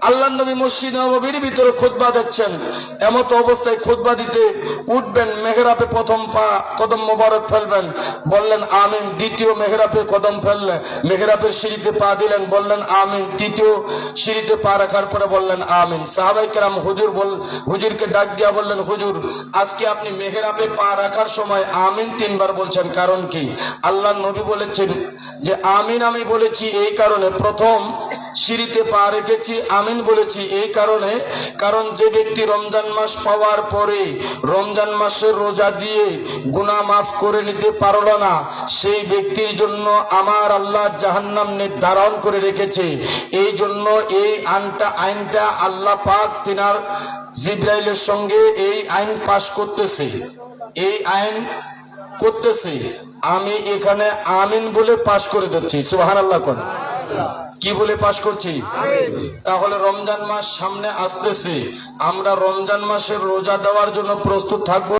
আল্লাহর নবী মসজিদ নববীর ভিতরে খুতবা দিচ্ছেন। এমত অবস্থায় খুতবা দিতে উঠবেন, মেহরাবে প্রথম পা কদম মোবারক ফেলবেন, বললেন আমিন। দ্বিতীয় মেহরাবে কদম ফেললেন, মেহরাবের সিঁড়িতে পা দিলেন, বললেন আমিন। তৃতীয় সিঁড়িতে পা রাখার পরে বললেন আমিন। সাহাবায়ে কেরাম হুজুরকে ডাক দিয়া বললেন, হুজুর আজকে আপনি মেহরাবে পা রাখার সময় আমিন 3 বার বলছেন, কারণ কি? আল্লাহর নবী বলেছেন যে আমিন আমি বলেছি এই কারণে, প্রথম সিঁড়িতে পা রেখেছি আমিন বলেছি এই কারণে, কারণ যে ব্যক্তি রমজান মাস পাওয়ার পরে রমজান মাসের রোজা দিয়ে গুনাহ মাফ করে নিতে পারল না, সেই ব্যক্তির জন্য আমার আল্লাহ জাহান্নাম নির্ধারণ করে রেখেছে। এই জন্য এই আইনটা আল্লাহ পাক তিনার জিবরাইলের সঙ্গে এই আইন পাশ করতেছে, এই আইন করতেছে। আমি এখানে আমিন বলে পাশ করে দিচ্ছি। সুবহানাল্লাহ কোন কি বলে পাশ করছি? তাহলে রমজান মাস সামনে আসতেছে, আমরা রমজান মাসের রোজা দেওয়ার জন্য প্রস্তুত থাকবো।